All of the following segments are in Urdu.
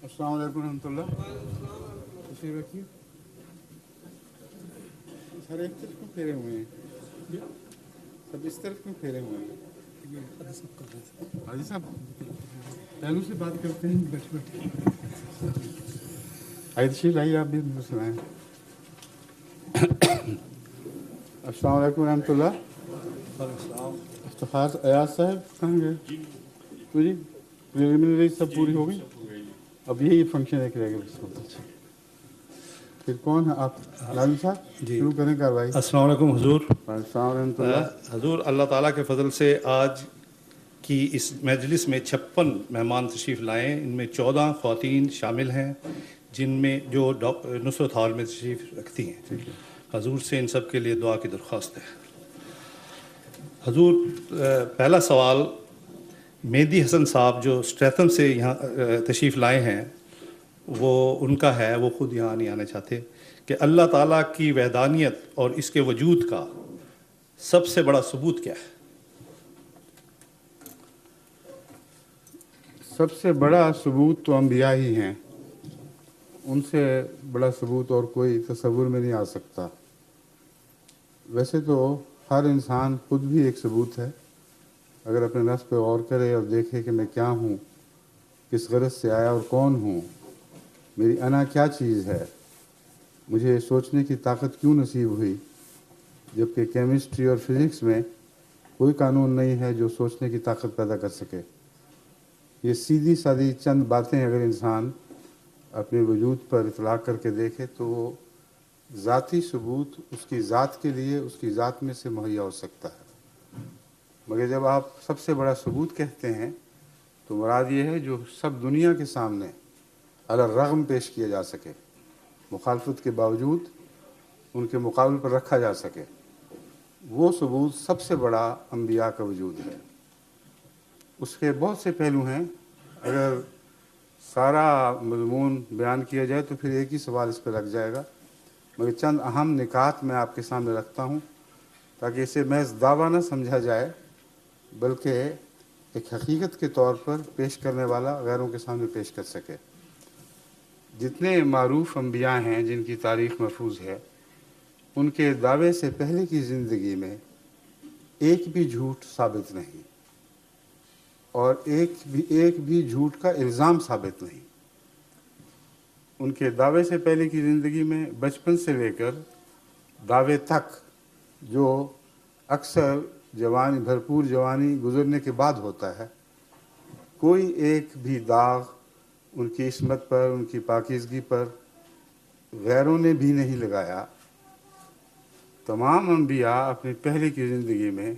السلام علیکم ورحمۃ اللہ. تشریف رکھیے. سر ایک طرف کیوں پھیرے ہوئے ہیں؟ سب اس طرف کیوں پھیرے ہوئے ہیں؟ حاجی صاحب پہلو سے بات کرتے ہیں. بیٹھ آئیے تشریف لائیے. آپ بھی سنائیں. السلام علیکم ورحمۃ اللہ. افتخار ایاز صاحب کہاں گئے؟ تو جی پریلیمنری سب پوری ہو گئی. اب یہی فنکشن ایک رہ گیا بس. پھر کون ہے آپ؟ لازم صاحب جی شروع کریں کاروائی. السلام علیکم حضور. السلام ورحمۃ اللہ. حضور اللہ تعالیٰ کے فضل سے آج کی اس مجلس میں 56 مہمان تشریف لائے. ان میں 14 خواتین شامل ہیں جن میں جو نصرت ہال میں تشریف رکھتی ہیں. حضور سے ان سب کے لیے دعا کی درخواست ہے. حضور پہلا سوال مہدی حسن صاحب جو اسٹریتھم سے یہاں تشریف لائے ہیں وہ ان کا ہے. وہ خود یہاں نہیں آنا چاہتے کہ اللہ تعالیٰ کی وحدانیت اور اس کے وجود کا سب سے بڑا ثبوت کیا ہے؟ سب سے بڑا ثبوت تو انبیاء ہی ہیں. ان سے بڑا ثبوت اور کوئی تصور میں نہیں آ سکتا. ویسے تو ہر انسان خود بھی ایک ثبوت ہے. اگر اپنے نفس پہ غور کرے اور دیکھے کہ میں کیا ہوں، کس غرض سے آیا اور کون ہوں، میری انا کیا چیز ہے، مجھے سوچنے کی طاقت کیوں نصیب ہوئی، جبکہ کیمسٹری اور فزکس میں کوئی قانون نہیں ہے جو سوچنے کی طاقت پیدا کر سکے. یہ سیدھی سادھی چند باتیں اگر انسان اپنے وجود پر اطلاق کر کے دیکھے تو وہ ذاتی ثبوت اس کی ذات کے لیے اس کی ذات میں سے مہیا ہو سکتا ہے. مگر جب آپ سب سے بڑا ثبوت کہتے ہیں تو مراد یہ ہے جو سب دنیا کے سامنے علی الرغم پیش کیا جا سکے، مخالفت کے باوجود ان کے مقابل پر رکھا جا سکے. وہ ثبوت سب سے بڑا انبیاء کا وجود ہے. اس کے بہت سے پہلو ہیں. اگر سارا مضمون بیان کیا جائے تو پھر ایک ہی سوال اس پہ لگ جائے گا. مگر چند اہم نکات میں آپ کے سامنے رکھتا ہوں تاکہ اسے محض دعویٰ نہ سمجھا جائے بلکہ ایک حقیقت کے طور پر پیش کرنے والا غیروں کے سامنے پیش کر سکے. جتنے معروف انبیاء ہیں جن کی تاریخ محفوظ ہے، ان کے دعوے سے پہلے کی زندگی میں ایک بھی جھوٹ ثابت نہیں اور ایک بھی جھوٹ کا الزام ثابت نہیں. ان کے دعوے سے پہلے کی زندگی میں بچپن سے لے کر دعوے تک، جو اکثر بھرپور جوانی گزرنے کے بعد ہوتا ہے، کوئی ایک بھی داغ ان کی عصمت پر، ان کی پاکیزگی پر غیروں نے بھی نہیں لگایا. تمام انبیاء اپنی پہلے کی زندگی میں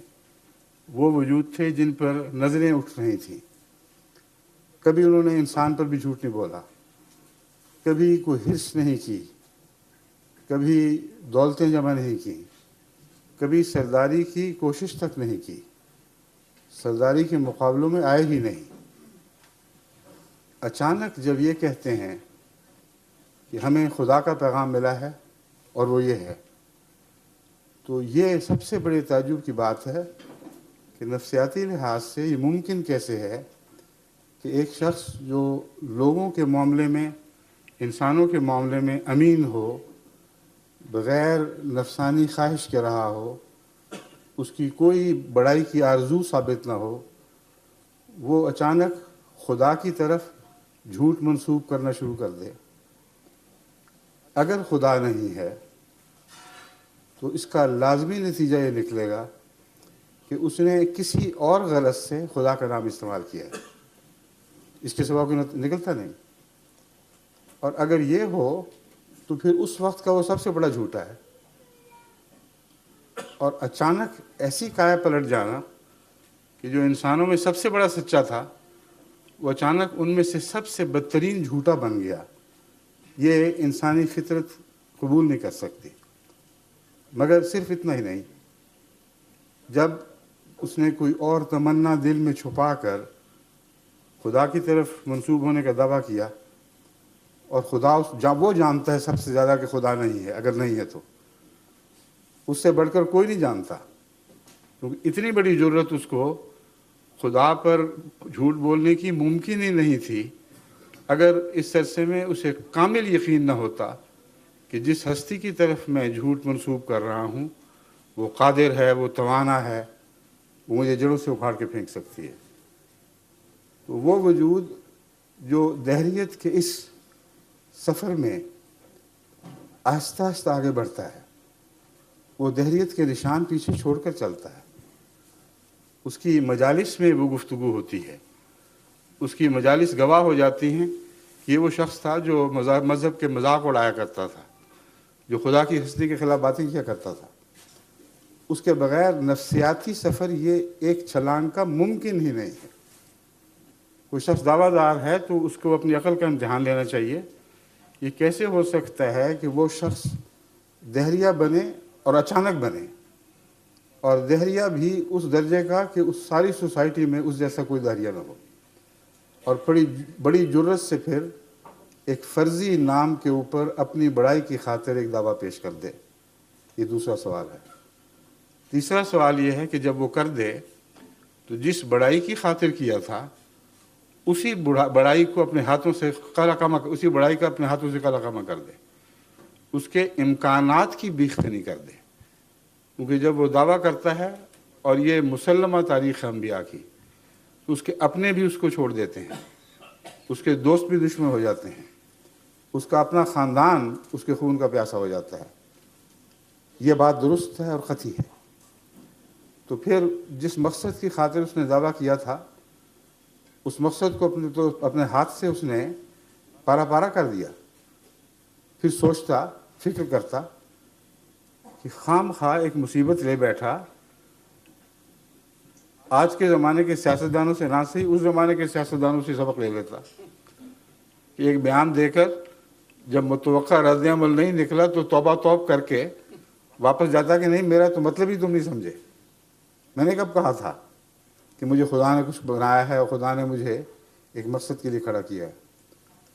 وہ وجود تھے جن پر نظریں اٹھ رہی تھیں. کبھی انہوں نے انسان پر بھی جھوٹ نہیں بولا، کبھی کوئی حرص نہیں کی، کبھی دولتیں جمع نہیں کی، کبھی سرداری کی کوشش تک نہیں کی، سرداری کے مقابلوں میں آئے ہی نہیں. اچانک جب یہ کہتے ہیں کہ ہمیں خدا کا پیغام ملا ہے اور وہ یہ ہے، تو یہ سب سے بڑے تعجب کی بات ہے کہ نفسیاتی لحاظ سے یہ ممکن کیسے ہے کہ ایک شخص جو لوگوں کے معاملے میں، انسانوں کے معاملے میں امین ہو، بغیر نفسانی خواہش کے رہا ہو، اس کی کوئی بڑائی کی آرزو ثابت نہ ہو، وہ اچانک خدا کی طرف جھوٹ منسوب کرنا شروع کر دے. اگر خدا نہیں ہے تو اس کا لازمی نتیجہ یہ نکلے گا کہ اس نے کسی اور غرض سے خدا کا نام استعمال کیا ہے. اس کے سوا کوئی نکلتا نہیں. اور اگر یہ ہو تو پھر اس وقت کا وہ سب سے بڑا جھوٹا ہے. اور اچانک ایسی کایا پلٹ جانا کہ جو انسانوں میں سب سے بڑا سچا تھا وہ اچانک ان میں سے سب سے بدترین جھوٹا بن گیا، یہ انسانی فطرت قبول نہیں کر سکتی. مگر صرف اتنا ہی نہیں، جب اس نے کوئی اور تمنا دل میں چھپا کر خدا کی طرف منسوب ہونے کا دعویٰ کیا، اور خدا وہ جانتا ہے سب سے زیادہ کہ خدا نہیں ہے، اگر نہیں ہے تو اس سے بڑھ کر کوئی نہیں جانتا، کیونکہ اتنی بڑی جرت اس کو خدا پر جھوٹ بولنے کی ممکن ہی نہیں تھی اگر اس عرصے میں اسے کامل یقین نہ ہوتا کہ جس ہستی کی طرف میں جھوٹ منسوب کر رہا ہوں وہ قادر ہے، وہ توانا ہے، وہ مجھے جڑوں سے اکھاڑ کے پھینک سکتی ہے، تو وہ وجود جو دہریت کے اس سفر میں آہستہ آہستہ آگے بڑھتا ہے، وہ دہریت کے نشان پیچھے چھوڑ کر چلتا ہے، اس کی مجالس میں وہ گفتگو ہوتی ہے، اس کی مجالس گواہ ہو جاتی ہیں کہ یہ وہ شخص تھا جو مذہب کے مذاق اڑایا کرتا تھا، جو خدا کی ہستی کے خلاف باتیں کیا کرتا تھا۔ اس کے بغیر نفسیاتی سفر یہ ایک چھلانگ کا ممکن ہی نہیں ہے۔ کوئی شخص دعویٰ دار ہے تو اس کو اپنی عقل کا امتحان لینا چاہیے، یہ کیسے ہو سکتا ہے کہ وہ شخص دہریہ بنے اور اچانک بنے، اور دہریہ بھی اس درجے کا کہ اس ساری سوسائٹی میں اس جیسا کوئی دہریہ نہ ہو، اور بڑی جرت سے پھر ایک فرضی نام کے اوپر اپنی بڑائی کی خاطر ایک دعویٰ پیش کر دے۔ یہ دوسرا سوال ہے۔ تیسرا سوال یہ ہے کہ جب وہ کر دے تو جس بڑائی کی خاطر کیا تھا اسی بڑائی کو اپنے ہاتھوں سے اسی بڑائی کا اپنے ہاتھوں سے قلقامہ کر دے، اس کے امکانات کی بیخ نہیں کر دے، کیونکہ جب وہ دعویٰ کرتا ہے اور یہ مسلمہ تاریخ انبیاء کی، تو اس کے اپنے بھی اس کو چھوڑ دیتے ہیں، اس کے دوست بھی دشمن ہو جاتے ہیں، اس کا اپنا خاندان اس کے خون کا پیاسا ہو جاتا ہے۔ یہ بات درست ہے اور قطعی ہے۔ تو پھر جس مقصد کی خاطر اس نے دعویٰ کیا تھا اس مقصد کو اپنے ہاتھ سے اس نے پارا پارا کر دیا۔ پھر سوچتا، فکر کرتا کہ خام خواہ ایک مصیبت لے بیٹھا، آج کے زمانے کے سیاستدانوں سے نہ صحیح اس زمانے کے سیاستدانوں سے سبق لے لیتا کہ ایک بیان دے کر جب متوقع رد عمل نہیں نکلا تو توبہ توب کر کے واپس جاتا کہ نہیں میرا تو مطلب ہی تم نہیں سمجھے، میں نے کب کہا تھا کہ مجھے خدا نے کچھ بنایا ہے اور خدا نے مجھے ایک مقصد کے لیے کھڑا کیا ہے۔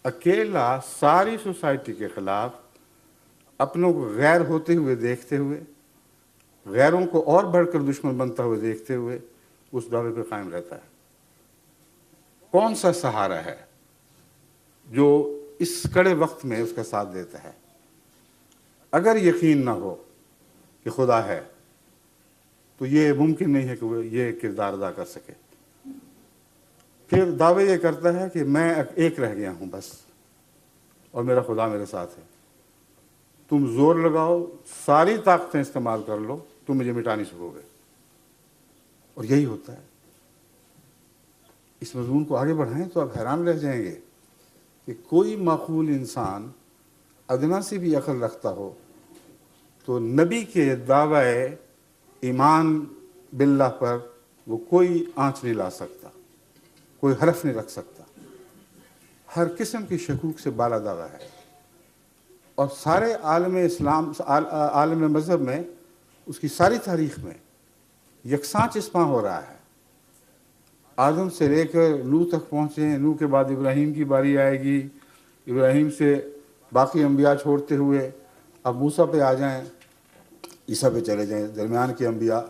اکیلا ساری سوسائٹی کے خلاف اپنوں کو غیر ہوتے ہوئے دیکھتے ہوئے، غیروں کو اور بڑھ کر دشمن بنتا ہوئے دیکھتے ہوئے اس دعوے پہ قائم رہتا ہے۔ کون سا سہارا ہے جو اس کڑے وقت میں اس کا ساتھ دیتا ہے؟ اگر یقین نہ ہو کہ خدا ہے تو یہ ممکن نہیں ہے کہ وہ یہ کردار ادا کر سکے۔ پھر دعوے یہ کرتا ہے کہ میں ایک رہ گیا ہوں بس، اور میرا خدا میرے ساتھ ہے، تم زور لگاؤ، ساری طاقتیں استعمال کر لو، تم مجھے مٹا نہیں سکو گے۔ اور یہی ہوتا ہے۔ اس مضمون کو آگے بڑھائیں تو آپ حیران رہ جائیں گے کہ کوئی معقول انسان ادنا سے بھی عقل رکھتا ہو تو نبی کے دعوی ایمان باللہ پر وہ کوئی آنچ نہیں لا سکتا، کوئی حرف نہیں رکھ سکتا، ہر قسم کی شکوک سے بالا دعویٰ ہے۔ اور سارے عالم اسلام، عالم مذہب میں، اس کی ساری تاریخ میں یکساں چسپاں ہو رہا ہے۔ آدم سے لے کر نوح تک پہنچے، نوح کے بعد ابراہیم کی باری آئے گی، ابراہیم سے باقی انبیاء چھوڑتے ہوئے اب موسیٰ پہ آ جائیں، عیسیٰ پہ چلے جائیں، درمیان کے انبیاء،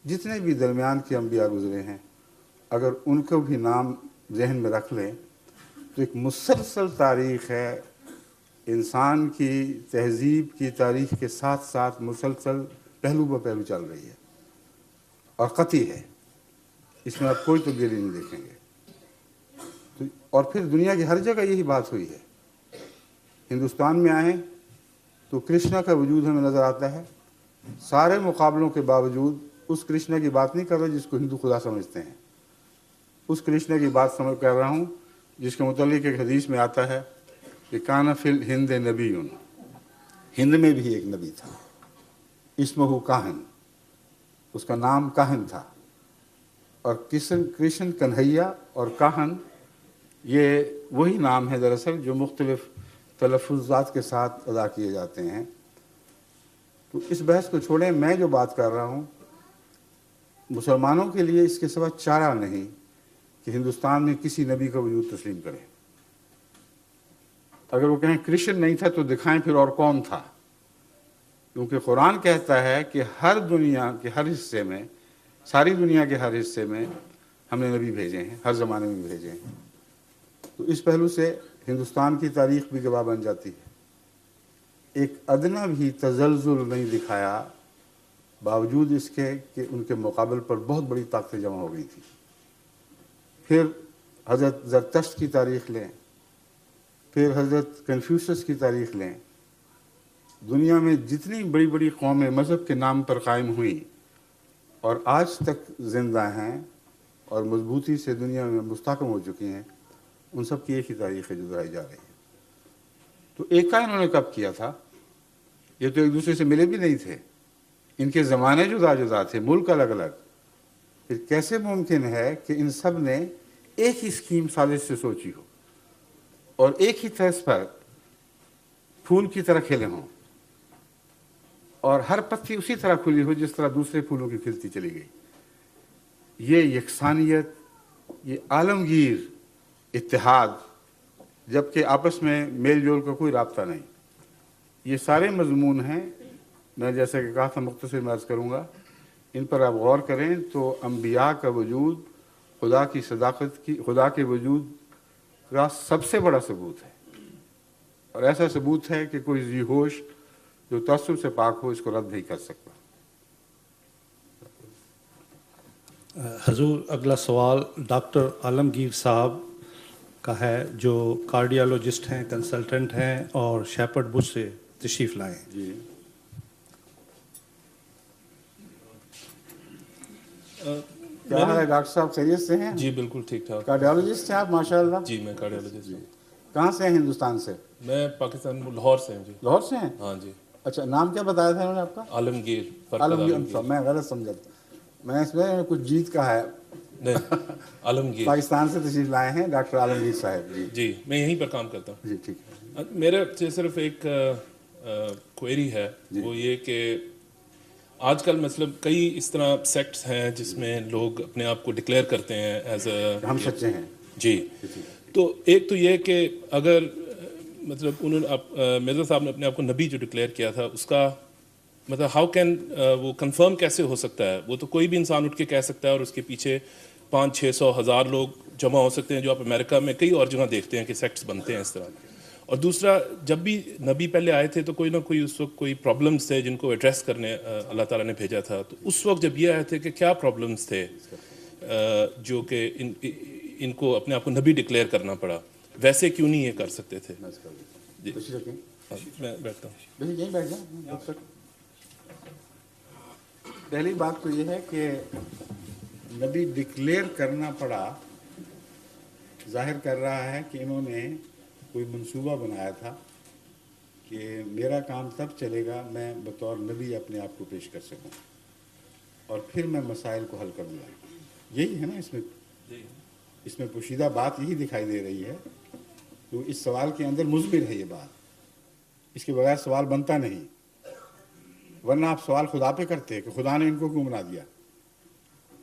جتنے بھی درمیان کے انبیاء گزرے ہیں اگر ان کو بھی نام ذہن میں رکھ لیں تو ایک مسلسل تاریخ ہے، انسان کی تہذیب کی تاریخ کے ساتھ ساتھ مسلسل پہلو بہ پہلو چل رہی ہے، اور قطعی ہے، اس میں آپ کوئی تبدیلی نہیں دیکھیں گے۔ اور پھر دنیا کی ہر جگہ یہی بات ہوئی ہے۔ ہندوستان میں آئیں تو کرشنا کا وجود ہمیں نظر آتا ہے، سارے مقابلوں کے باوجود اس کرشنا کی بات نہیں کر رہا جس کو ہندو خدا سمجھتے ہیں، اس کرشنا کی بات کر رہا ہوں جس کے متعلق ایک حدیث میں آتا ہے کہ کان فی الہند نبی، ہند میں بھی ایک نبی تھا، اسمہ کاہن، اس کا نام کاہن تھا۔ اور کرشن کنہیا اور کاہن یہ وہی نام ہے دراصل جو مختلف تلفظات کے ساتھ ادا کیے جاتے ہیں۔ تو اس بحث کو چھوڑیں، میں جو بات کر رہا ہوں مسلمانوں کے لیے اس کے سوا چارہ نہیں کہ ہندوستان میں کسی نبی کا وجود تسلیم کریں۔ اگر وہ کہیں کرشن نہیں تھا تو دکھائیں پھر اور کون تھا، کیونکہ قرآن کہتا ہے کہ ہر دنیا کے ہر حصے میں، ساری دنیا کے ہر حصے میں ہم نے نبی بھیجے ہیں، ہر زمانے میں بھیجے ہیں۔ تو اس پہلو سے ہندوستان کی تاریخ بھی گواہ بن جاتی ہے. ایک ادنا بھی تزلزل نہیں دکھایا باوجود اس کے کہ ان کے مقابل پر بہت بڑی طاقتیں جمع ہو گئی تھی. پھر حضرت زرتشت کی تاریخ لیں, پھر حضرت کنفیوشس کی تاریخ لیں. دنیا میں جتنی بڑی بڑی قومیں مذہب کے نام پر قائم ہوئیں اور آج تک زندہ ہیں اور مضبوطی سے دنیا میں مستحکم ہو چکی ہیں, ان سب کی ایک ہی تاریخ ہے جو دہرائی جا رہی ہے. تو ایک کا انہوں نے کب کیا تھا؟ یہ تو ایک دوسرے سے ملے بھی نہیں تھے, ان کے زمانے جدا جدا تھے, ملک الگ الگ. پھر کیسے ممکن ہے کہ ان سب نے ایک ہی اسکیم سازش سے سوچی ہو اور ایک ہی طرز پر پھول کی طرح کھلے ہوں اور ہر پتی اسی طرح کھلی ہو جس طرح دوسرے پھولوں کی کھلتی چلی گئی؟ یہ یکسانیت, یہ عالمگیر اتحاد, جبکہ آپس میں میل جول کا کوئی رابطہ نہیں. یہ سارے مضمون ہیں, میں جیسے کہ کہا تھا مختصر میں عرض کروں گا, ان پر آپ غور کریں تو انبیاء کا وجود خدا کی صداقت کی, خدا کے وجود کا سب سے بڑا ثبوت ہے, اور ایسا ثبوت ہے کہ کوئی ذی ہوش جو تعصب سے پاک ہو اس کو رد نہیں کر سکتا. حضور اگلا سوال ڈاکٹر عالمگیر صاحب کا ہے, جو کارڈیالوجسٹ ہیں, کنسلٹنٹ ہیں اور شیپرڈ بش سے تشریف لائے ہیں. جی کیا حال ہے ڈاکٹر صاحب, خیریت سے ہیں؟ جی بالکل ٹھیک ٹھاک. کارڈیالوجسٹ ہیں آپ ماشاء اللہ. جی میں کارڈیالوجسٹ ہوں. کہاں سے ہیں ہندوستان سے؟ میں پاکستان لاہور سے ہوں. جی لاہور سے ہیں. ہاں جی. اچھا, نام کیا بتایا تھا انہوں نے آپ کا؟ عالمگیر. عالمگیر. میں غلط سمجھا تھا, میں اس میں کچھ جیت کا ہے. نہیں عالمگیر. پاکستان سے تشریف لائے ہیں ڈاکٹر عالمگیر صاحب. جی جی میں یہیں پر کام کرتا ہوں. جی ٹھیک ہے. میرا صرف ایک کوئری ہے, وہ یہ کہ آج کل مطلب کئی اس طرح سیکٹس ہیں جس میں لوگ اپنے آپ کو ڈکلیئر کرتے ہیں ایز اے ہم سچے ہیں. جی. تو ایک تو یہ کہ اگر مطلب انہوں نے مرزا صاحب نے اپنے آپ کو نبی جو ڈکلیئر کیا تھا, اس کا مطلب ہاؤ کین وہ کنفرم کیسے ہو سکتا ہے؟ وہ تو کوئی بھی انسان اٹھ کے کہہ سکتا ہے اور اس کے پیچھے 500-600,000 لوگ جمع ہو سکتے ہیں, جو آپ امریکہ میں کئی اور جگہ دیکھتے ہیں کہ سیکٹس بنتے ہیں اس طرح. اور دوسرا, جب بھی نبی پہلے آئے تھے تو کوئی نہ کوئی اس وقت کوئی پرابلمس تھے جن کو ایڈریس کرنے اللہ تعالیٰ نے بھیجا تھا. تو اس وقت جب یہ آئے تھے کہ کیا پرابلمس تھے جو کہ ان کو اپنے آپ کو نبی ڈکلیئر کرنا پڑا, ویسے کیوں نہیں یہ کر سکتے تھے؟ جی میں بیٹھتا ہوں. پہلی بات تو یہ ہے کہ نبی ڈکلیئر کرنا پڑا ظاہر کر رہا ہے کہ انہوں نے کوئی منصوبہ بنایا تھا کہ میرا کام تب چلے گا میں بطور نبی اپنے آپ کو پیش کر سکوں اور پھر میں مسائل کو حل کروں گا. یہی ہے نا اس میں پوشیدہ بات یہی دکھائی دے رہی ہے. تو اس سوال کے اندر مضمر ہے یہ بات, اس کے بغیر سوال بنتا نہیں. ورنہ آپ سوال خدا پہ کرتے کہ خدا نے ان کو کیوں بنا دیا.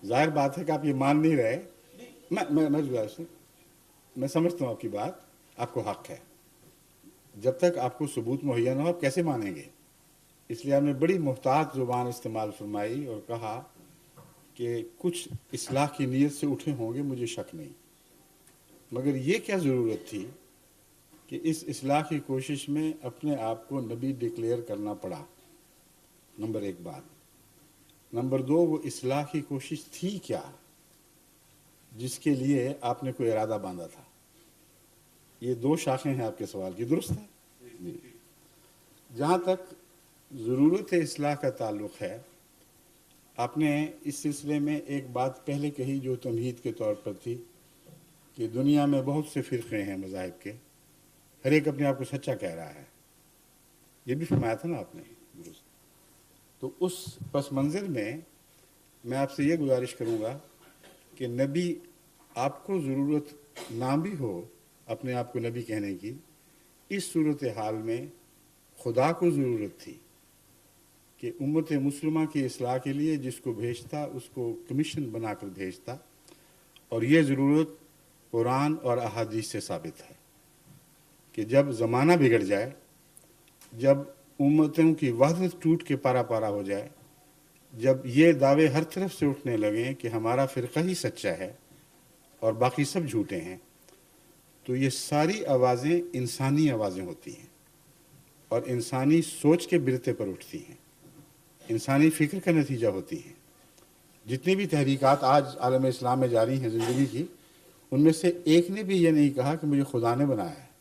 ظاہر بات ہے کہ آپ یہ مان نہیں رہے. میں سمجھتا ہوں آپ کی بات, آپ کو حق ہے. جب تک آپ کو ثبوت مہیا نہ ہو آپ کیسے مانیں گے؟ اس لیے آپ نے بڑی محتاط زبان استعمال فرمائی اور کہا کہ کچھ اصلاح کی نیت سے اٹھے ہوں گے, مجھے شک نہیں. مگر یہ کیا ضرورت تھی کہ اس اصلاح کی کوشش میں اپنے آپ کو نبی ڈکلیئر کرنا پڑا؟ نمبر ایک بات. نمبر دو, وہ اصلاح کی کوشش تھی کیا جس کے لیے آپ نے کوئی ارادہ باندھا تھا؟ یہ دو شاخیں ہیں آپ کے سوال کی, درست ہے؟ جی. جہاں تک ضرورت اصلاح کا تعلق ہے, آپ نے اس سلسلے میں ایک بات پہلے کہی جو تمہید کے طور پر تھی کہ دنیا میں بہت سے فرقے ہیں مذاہب کے, ہر ایک اپنے آپ کو سچا کہہ رہا ہے. یہ بھی فرمایا تھا نا آپ نے, درست. تو اس پس منظر میں آپ سے یہ گزارش کروں گا کہ نبی, آپ کو ضرورت نہ بھی ہو اپنے آپ کو نبی کہنے کی, اس صورتحال میں خدا کو ضرورت تھی کہ امت مسلمہ کی اصلاح کے لیے جس کو بھیجتا اس کو کمیشن بنا کر بھیجتا. اور یہ ضرورت قرآن اور احادیث سے ثابت ہے کہ جب زمانہ بگڑ جائے, جب امتوں کی وحدت ٹوٹ کے پارا پارا ہو جائے, جب یہ دعوے ہر طرف سے اٹھنے لگیں کہ ہمارا فرقہ ہی سچا ہے اور باقی سب جھوٹے ہیں, تو یہ ساری آوازیں انسانی آوازیں ہوتی ہیں اور انسانی سوچ کے برتے پر اٹھتی ہیں، انسانی فکر کا نتیجہ ہوتی ہیں۔ جتنی بھی تحریکات آج عالم اسلام میں جاری ہیں زندگی کی، ان میں سے ایک نے بھی یہ نہیں کہا کہ مجھے خدا نے بنایا ہے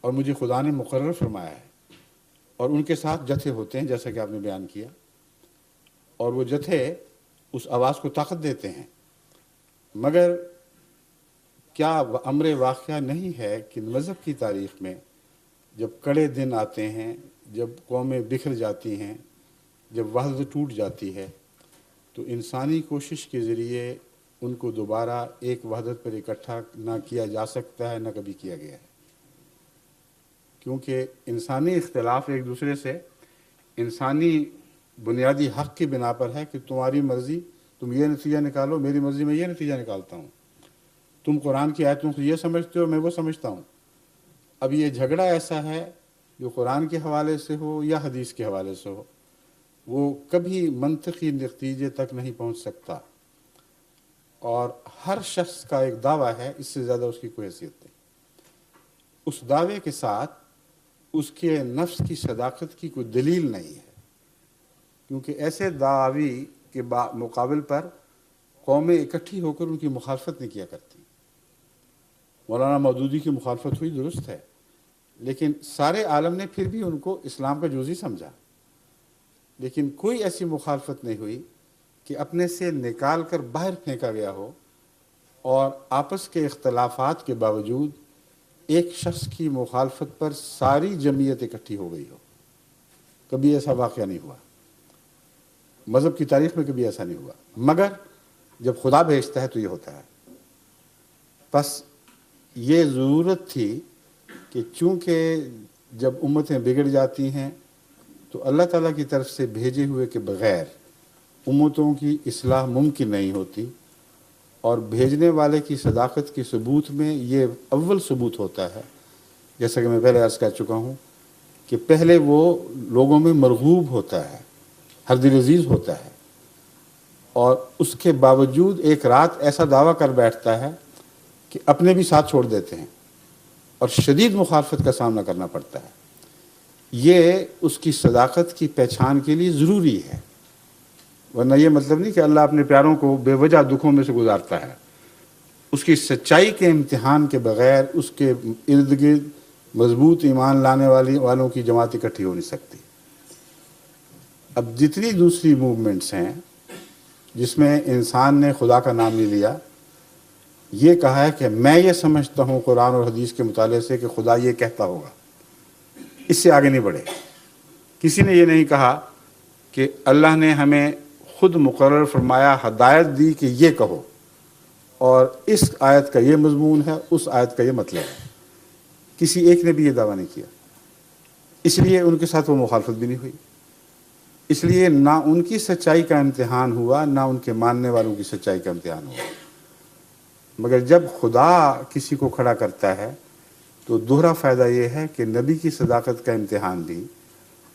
اور مجھے خدا نے مقرر فرمایا ہے، اور ان کے ساتھ جتھے ہوتے ہیں جیسا کہ آپ نے بیان کیا، اور وہ جتھے اس آواز کو طاقت دیتے ہیں۔ مگر کیا امر واقعہ نہیں ہے کہ مذہب کی تاریخ میں جب کڑے دن آتے ہیں، جب قومیں بکھر جاتی ہیں، جب وحدت ٹوٹ جاتی ہے، تو انسانی کوشش کے ذریعے ان کو دوبارہ ایک وحدت پر اکٹھا نہ کیا جا سکتا ہے، نہ کبھی کیا گیا ہے، کیونکہ انسانی اختلاف ایک دوسرے سے انسانی بنیادی حق کی بنا پر ہے کہ تمہاری مرضی تم یہ نتیجہ نکالو، میری مرضی میں یہ نتیجہ نکالتا ہوں، تم قرآن کی آیتوں کو یہ سمجھتے ہو، میں وہ سمجھتا ہوں۔ اب یہ جھگڑا ایسا ہے جو قرآن کے حوالے سے ہو یا حدیث کے حوالے سے ہو، وہ کبھی منطقی نتیجے تک نہیں پہنچ سکتا، اور ہر شخص کا ایک دعویٰ ہے، اس سے زیادہ اس کی کوئی حیثیت نہیں۔ اس دعوے کے ساتھ اس کے نفس کی صداقت کی کوئی دلیل نہیں ہے، کیونکہ ایسے دعوی کے مقابل پر قومیں اکٹھی ہو کر ان کی مخالفت نہیں کیا کرتی۔ مولانا مودودی کی مخالفت ہوئی، درست ہے، لیکن سارے عالم نے پھر بھی ان کو اسلام کا جزوی سمجھا، لیکن کوئی ایسی مخالفت نہیں ہوئی کہ اپنے سے نکال کر باہر پھینکا گیا ہو اور آپس کے اختلافات کے باوجود ایک شخص کی مخالفت پر ساری جمعیت اکٹھی ہو گئی ہو۔ کبھی ایسا واقعہ نہیں ہوا، مذہب کی تاریخ میں کبھی ایسا نہیں ہوا، مگر جب خدا بھیجتا ہے تو یہ ہوتا ہے۔ بس یہ ضرورت تھی کہ چونکہ جب امتیں بگڑ جاتی ہیں تو اللہ تعالیٰ کی طرف سے بھیجے ہوئے کے بغیر امتوں کی اصلاح ممکن نہیں ہوتی، اور بھیجنے والے کی صداقت کے ثبوت میں یہ اول ثبوت ہوتا ہے، جیسا کہ میں پہلے عرض کر چکا ہوں کہ پہلے وہ لوگوں میں مرغوب ہوتا ہے، ہر دل عزیز ہوتا ہے، اور اس کے باوجود ایک رات ایسا دعویٰ کر بیٹھتا ہے کہ اپنے بھی ساتھ چھوڑ دیتے ہیں اور شدید مخالفت کا سامنا کرنا پڑتا ہے۔ یہ اس کی صداقت کی پہچان کے لیے ضروری ہے، ورنہ یہ مطلب نہیں کہ اللہ اپنے پیاروں کو بے وجہ دکھوں میں سے گزارتا ہے۔ اس کی سچائی کے امتحان کے بغیر اس کے ارد گرد مضبوط ایمان لانے والوں کی جماعت اکٹھی ہو نہیں سکتی۔ اب جتنی دوسری موومنٹس ہیں جس میں انسان نے خدا کا نام نہیں لیا، یہ کہا ہے کہ میں یہ سمجھتا ہوں قرآن اور حدیث کے مطالعے سے کہ خدا یہ کہتا ہوگا، اس سے آگے نہیں بڑھے۔ کسی نے یہ نہیں کہا کہ اللہ نے ہمیں خود مقرر فرمایا، ہدایت دی کہ یہ کہو، اور اس آیت کا یہ مضمون ہے، اس آیت کا یہ مطلب ہے۔ کسی ایک نے بھی یہ دعویٰ نہیں کیا، اس لیے ان کے ساتھ وہ مخالفت بھی نہیں ہوئی، اس لیے نہ ان کی سچائی کا امتحان ہوا، نہ ان کے ماننے والوں کی سچائی کا امتحان ہوا۔ مگر جب خدا کسی کو کھڑا کرتا ہے تو دوہرا فائدہ یہ ہے کہ نبی کی صداقت کا امتحان بھی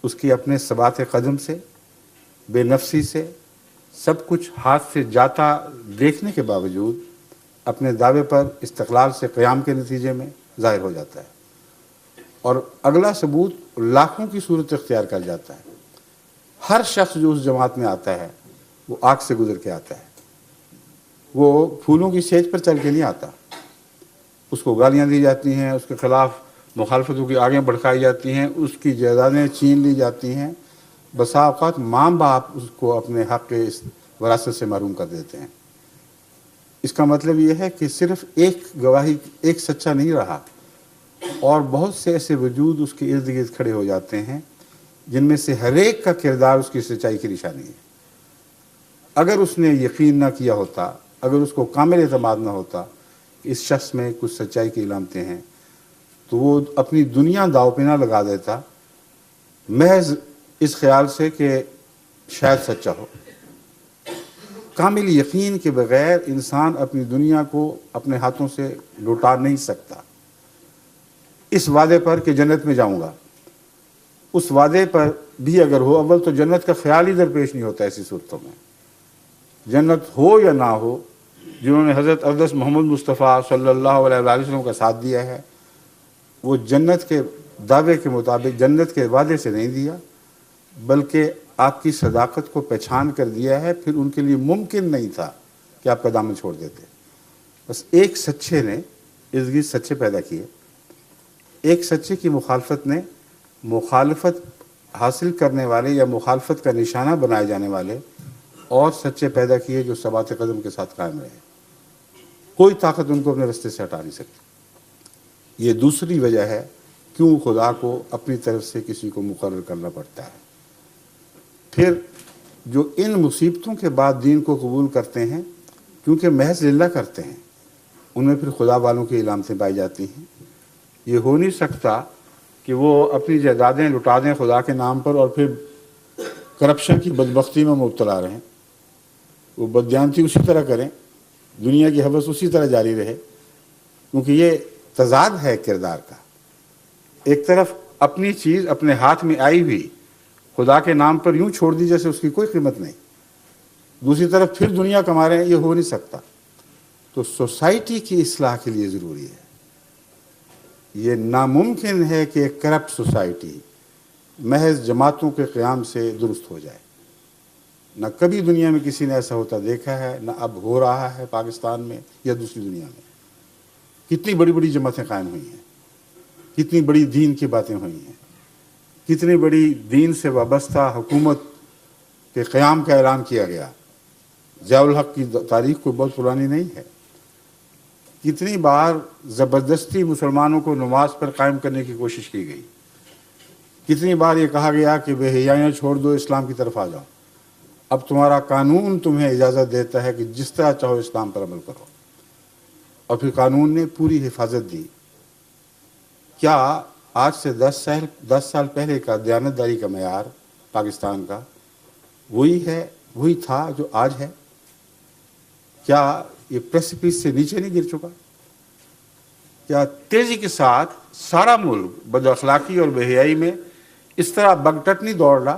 اس کی اپنے ثبات قدم سے، بے نفسی سے، سب کچھ ہاتھ سے جاتا دیکھنے کے باوجود اپنے دعوے پر استقلال سے قیام کے نتیجے میں ظاہر ہو جاتا ہے، اور اگلا ثبوت لاکھوں کی صورت اختیار کر جاتا ہے۔ ہر شخص جو اس جماعت میں آتا ہے وہ آگ سے گزر کے آتا ہے، وہ پھولوں کی سیج پر چل کے نہیں آتا۔ اس کو گالیاں دی جاتی ہیں، اس کے خلاف مخالفتوں کی آگیں بڑھکائی جاتی ہیں، اس کی جائیدادیں چھین لی جاتی ہیں، بسا اوقات ماں باپ اس کو اپنے حق کے وراثت سے محروم کر دیتے ہیں۔ اس کا مطلب یہ ہے کہ صرف ایک گواہی، ایک سچا نہیں رہا، اور بہت سے ایسے وجود اس کے ارد گرد کھڑے ہو جاتے ہیں جن میں سے ہر ایک کا کردار اس کی سچائی کی نشانی ہے۔ اگر اس نے یقین نہ کیا ہوتا، اگر اس کو کامل اعتماد نہ ہوتا کہ اس شخص میں کچھ سچائی کی علامتیں ہیں، تو وہ اپنی دنیا داؤ پہ نہ لگا دیتا محض اس خیال سے کہ شاید سچا ہو۔ کامل یقین کے بغیر انسان اپنی دنیا کو اپنے ہاتھوں سے لوٹا نہیں سکتا۔ اس وعدے پر کہ جنت میں جاؤں گا، اس وعدے پر بھی اگر ہو، اول تو جنت کا خیال ہی درپیش نہیں ہوتا ایسی صورتوں میں۔ جنت ہو یا نہ ہو، جنہوں نے حضرت اقدس محمد مصطفیٰ صلی اللہ علیہ وسلم کا ساتھ دیا ہے، وہ جنت کے دعوے کے مطابق جنت کے وعدے سے نہیں دیا، بلکہ آپ کی صداقت کو پہچان کر دیا ہے۔ پھر ان کے لیے ممکن نہیں تھا کہ آپ کا دامن چھوڑ دیتے۔ بس ایک سچے نے ارد گرد سچے پیدا کیے، ایک سچے کی مخالفت نے مخالفت حاصل کرنے والے یا مخالفت کا نشانہ بنائے جانے والے اور سچے پیدا کیے جو ثبات قدم کے ساتھ قائم رہے۔ کوئی طاقت ان کو اپنے رستے سے ہٹا نہیں سکتی۔ یہ دوسری وجہ ہے کیوں خدا کو اپنی طرف سے کسی کو مقرر کرنا پڑتا ہے۔ پھر جو ان مصیبتوں کے بعد دین کو قبول کرتے ہیں، کیونکہ محض للہ کرتے ہیں، ان میں پھر خدا والوں کی علامتیں پائی جاتی ہیں۔ یہ ہو نہیں سکتا کہ وہ اپنی جائیدادیں لٹا دیں خدا کے نام پر اور پھر کرپشن کی بدبختی میں مبتلا رہیں، وہ بددیانتی اسی طرح کریں، دنیا کی حوث اسی طرح جاری رہے، کیونکہ یہ تضاد ہے کردار کا۔ ایک طرف اپنی چیز اپنے ہاتھ میں آئی ہوئی خدا کے نام پر یوں چھوڑ دی جیسے اس کی کوئی قیمت نہیں، دوسری طرف پھر دنیا کما رہے ہیں، یہ ہو نہیں سکتا۔ تو سوسائٹی کی اصلاح کے لیے ضروری ہے۔ یہ ناممکن ہے کہ ایک کرپٹ سوسائٹی محض جماعتوں کے قیام سے درست ہو جائے۔ نہ کبھی دنیا میں کسی نے ایسا ہوتا دیکھا ہے، نہ اب ہو رہا ہے پاکستان میں یا دوسری دنیا میں۔ کتنی بڑی بڑی جماعتیں قائم ہوئی ہیں، کتنی بڑی دین کی باتیں ہوئی ہیں، کتنی بڑی دین سے وابستہ حکومت کے قیام کا اعلان کیا گیا۔ ضیاء الحق کی تاریخ کوئی بہت پرانی نہیں ہے۔ کتنی بار زبردستی مسلمانوں کو نماز پر قائم کرنے کی کوشش کی گئی، کتنی بار یہ کہا گیا کہ بے حیائیاں چھوڑ دو، اسلام کی طرف آ جاؤ، اب تمہارا قانون تمہیں اجازت دیتا ہے کہ جس طرح چاہو اسلام پر عمل کرو، اور پھر قانون نے پوری حفاظت دی۔ کیا آج سے 10 سال پہلے کا دیانتداری کا معیار پاکستان کا وہی تھا جو آج ہے؟ کیا یہ پریسیپس سے نیچے نہیں گر چکا؟ کیا تیزی کے ساتھ سارا ملک بد اخلاقی اور بے حیائی میں اس طرح بگٹٹ نہیں دوڑ رہا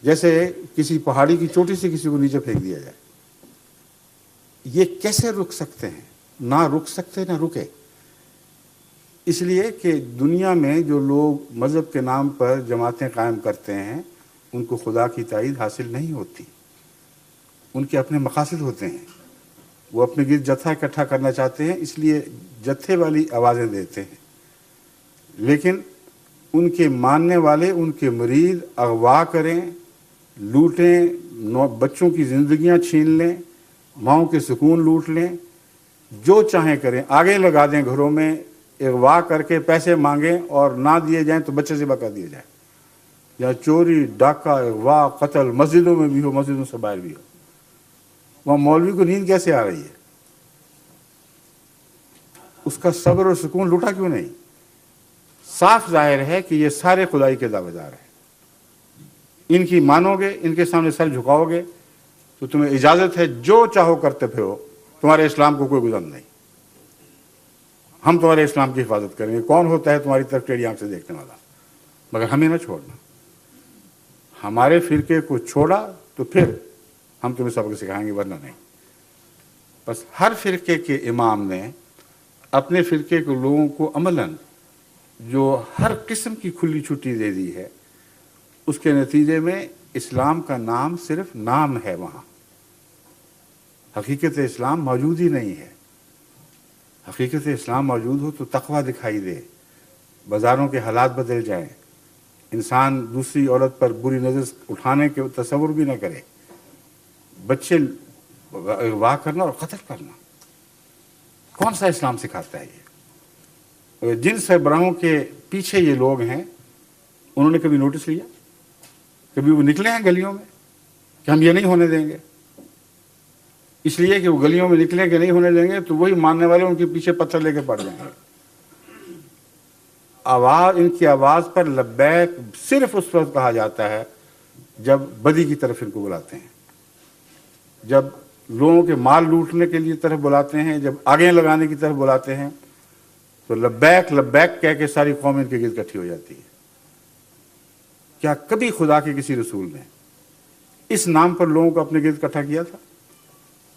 جیسے کسی پہاڑی کی چوٹی سے کسی کو نیچے پھینک دیا جائے؟ یہ کیسے رک سکتے ہیں؟ نہ رک سکتے نہ رکے۔ اس لیے کہ دنیا میں جو لوگ مذہب کے نام پر جماعتیں قائم کرتے ہیں ان کو خدا کی تائید حاصل نہیں ہوتی، ان کے اپنے مقاصد ہوتے ہیں، وہ اپنے گرد جتھا اکٹھا کرنا چاہتے ہیں، اس لیے جتھے والی آوازیں دیتے ہیں، لیکن ان کے ماننے والے ان کے مرید اغوا کریں، لوٹیں، بچوں کی زندگیاں چھین لیں، ماؤں کے سکون لوٹ لیں، جو چاہیں کریں، آگے لگا دیں گھروں میں، اغوا کر کے پیسے مانگیں اور نہ دیے جائیں تو بچے ذبح کر دیے جائیں، یا چوری ڈاکہ اغوا قتل مسجدوں میں بھی ہو، مسجدوں سے باہر بھی ہو۔ وہاں مولوی کو نیند کیسے آ رہی ہے؟ اس کا صبر اور سکون لوٹا کیوں نہیں؟ صاف ظاہر ہے کہ یہ سارے خدائی کے دعوے دار ہیں۔ ان کی مانو گے، ان کے سامنے سر جھکاؤ گے تو تمہیں اجازت ہے جو چاہو کرتے پھرو، تمہارے اسلام کو کوئی گزر نہیں، ہم تمہارے اسلام کی حفاظت کریں گے۔ کون ہوتا ہے تمہاری طرف ٹیڑھی آنکھ سے دیکھنے والا؟ مگر ہمیں نہ چھوڑنا۔ ہمارے فرقے کو چھوڑا تو پھر ہم تمہیں سبق سکھائیں گے، ورنہ نہیں۔ بس ہر فرقے کے امام نے اپنے فرقے کے لوگوں کو عملاً جو ہر قسم کی کھلی چھٹی دے دی ہے، اس کے نتیجے میں اسلام کا نام صرف نام ہے، وہاں حقیقت اسلام موجود ہی نہیں ہے۔ حقیقت اسلام موجود ہو تو تقویٰ دکھائی دے، بازاروں کے حالات بدل جائیں، انسان دوسری عورت پر بری نظر اٹھانے کے تصور بھی نہ کرے، بچے اغوا کرنا اور قتل کرنا۔ کون سا اسلام سکھاتا ہے یہ؟ جن سربراہوں کے پیچھے یہ لوگ ہیں انہوں نے کبھی نوٹس لیا؟ کبھی وہ نکلے ہیں گلیوں میں کہ ہم یہ نہیں ہونے دیں گے؟ اس لیے کہ وہ گلیوں میں نکلیں کہ نہیں ہونے دیں گے تو وہی ماننے والے ان کے پیچھے پتھر لے کے پڑ جائیں گے۔ ان کی آواز پر لبیک صرف اس وقت کہا جاتا ہے جب بدی کی طرف ان کو بلاتے ہیں، جب لوگوں کے مال لوٹنے کے لیے طرف بلاتے ہیں، جب آگے لگانے کی طرف بلاتے ہیں تو لبیک لبیک کہہ کے ساری قوم ان کے گرد اکٹھی ہو جاتی ہے۔ کیا کبھی خدا کے کسی رسول نے اس نام پر لوگوں کو اپنے گرد اکٹھا کیا تھا؟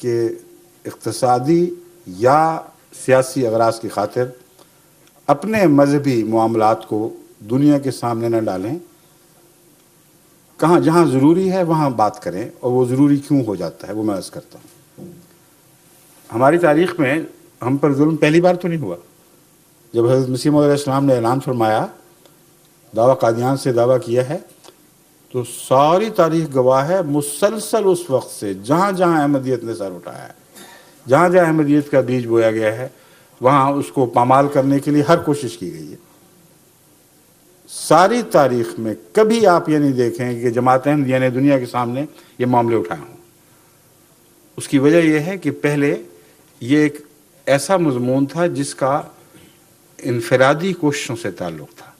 کہ اقتصادی یا سیاسی اغراض کی خاطر اپنے مذہبی معاملات کو دنیا کے سامنے نہ ڈالیں. کہاں جہاں ضروری ہے وہاں بات کریں، اور وہ ضروری کیوں ہو جاتا ہے وہ میں عرض کرتا ہوں. ہماری تاریخ میں ہم پر ظلم پہلی بار تو نہیں ہوا. جب حضرت مسیح موعود علیہ السلام نے اعلان فرمایا، دعویٰ قادیان سے دعویٰ کیا ہے، تو ساری تاریخ گواہ ہے مسلسل اس وقت سے جہاں جہاں احمدیت نے سر اٹھایا ہے، جہاں جہاں احمدیت کا بیج بویا گیا ہے، وہاں اس کو پامال کرنے کے لیے ہر کوشش کی گئی ہے. ساری تاریخ میں کبھی آپ یہ نہیں دیکھیں کہ جماعت احمدیہ نے دنیا کے سامنے یہ معاملے اٹھائے ہوں. اس کی وجہ یہ ہے کہ پہلے یہ ایک ایسا مضمون تھا جس کا انفرادی کوششوں سے تعلق تھا،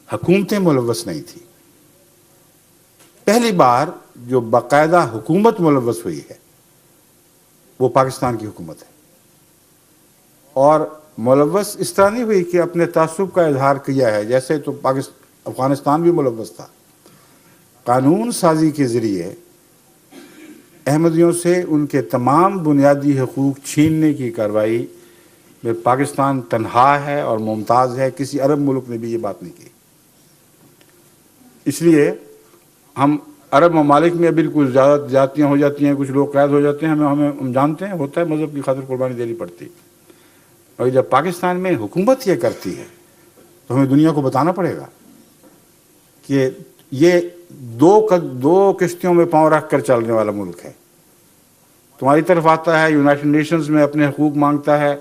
حکومتیں ملوث نہیں تھیں. پہلی بار جو باقاعدہ حکومت ملوث ہوئی ہے وہ پاکستان کی حکومت ہے، اور ملوث اس طرح نہیں ہوئی کہ اپنے تعصب کا اظہار کیا ہے، جیسے تو افغانستان بھی ملوث تھا. قانون سازی کے ذریعے احمدیوں سے ان کے تمام بنیادی حقوق چھیننے کی کارروائی میں پاکستان تنہا ہے اور ممتاز ہے. کسی عرب ملک نے بھی یہ بات نہیں کی. اس لیے ہم عرب ممالک میں بالکل زیادہ جاتیاں ہو جاتی ہیں، کچھ لوگ قید ہو جاتے ہیں، ہم جانتے ہیں ہوتا ہے، مذہب کی خاطر قربانی دینی پڑتی. اور جب پاکستان میں حکومت یہ کرتی ہے تو ہمیں دنیا کو بتانا پڑے گا کہ یہ دو کشتیوں میں پاؤں رکھ کر چلنے والا ملک ہے. تمہاری طرف آتا ہے، یونائٹڈ نیشنز میں اپنے حقوق مانگتا ہے،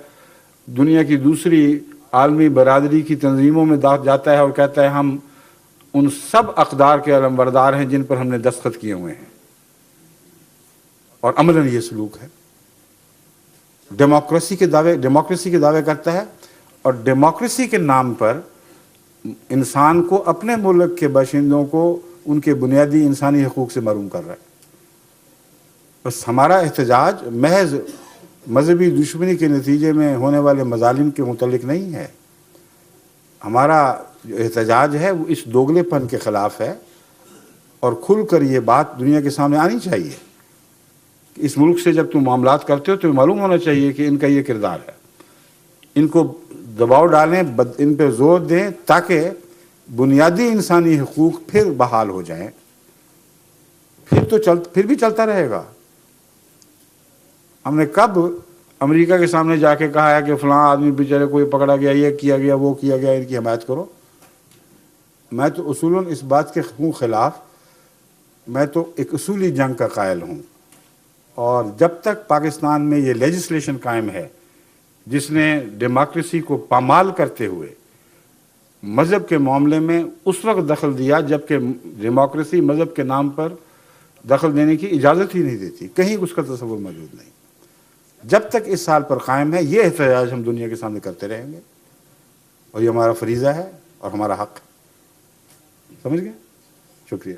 دنیا کی دوسری عالمی برادری کی تنظیموں میں جاتا ہے اور کہتا ہے ہم ان سب اقدار کے علمبردار ہیں جن پر ہم نے دستخط کیے ہوئے ہیں. اور عملاً یہ سلوک ہے. ڈیموکریسی کے دعوے کرتا ہے، اور ڈیموکریسی کے نام پر انسان کو، اپنے ملک کے باشندوں کو ان کے بنیادی انسانی حقوق سے محروم کر رہا ہے. بس ہمارا احتجاج محض مذہبی دشمنی کے نتیجے میں ہونے والے مظالم کے متعلق نہیں ہے. ہمارا جو احتجاج ہے وہ اس دوگلے پن کے خلاف ہے، اور کھل کر یہ بات دنیا کے سامنے آنی چاہیے کہ اس ملک سے جب تم معاملات کرتے ہو تو معلوم ہونا چاہیے کہ ان کا یہ کردار ہے. ان کو دباؤ ڈالیں، ان پہ زور دیں تاکہ بنیادی انسانی حقوق پھر بحال ہو جائیں. پھر بھی چلتا رہے گا. ہم نے کب امریکہ کے سامنے جا کے کہا ہے کہ فلاں آدمی بیچارے کوئی پکڑا گیا، یہ کیا گیا، وہ کیا گیا، ان کی حمایت کرو؟ میں تو اصولاً اس بات کے خلاف، میں تو ایک اصولی جنگ کا قائل ہوں. اور جب تک پاکستان میں یہ لیجسلیشن قائم ہے جس نے ڈیموکریسی کو پامال کرتے ہوئے مذہب کے معاملے میں اس وقت دخل دیا جبکہ ڈیموکریسی مذہب کے نام پر دخل دینے کی اجازت ہی نہیں دیتی، کہیں اس کا تصور موجود نہیں. جب تک اس حال پر قائم ہے یہ احتجاج ہم دنیا کے سامنے کرتے رہیں گے، اور یہ ہمارا فریضہ ہے اور ہمارا حق ہے. سمجھ گئے؟ شکریہ.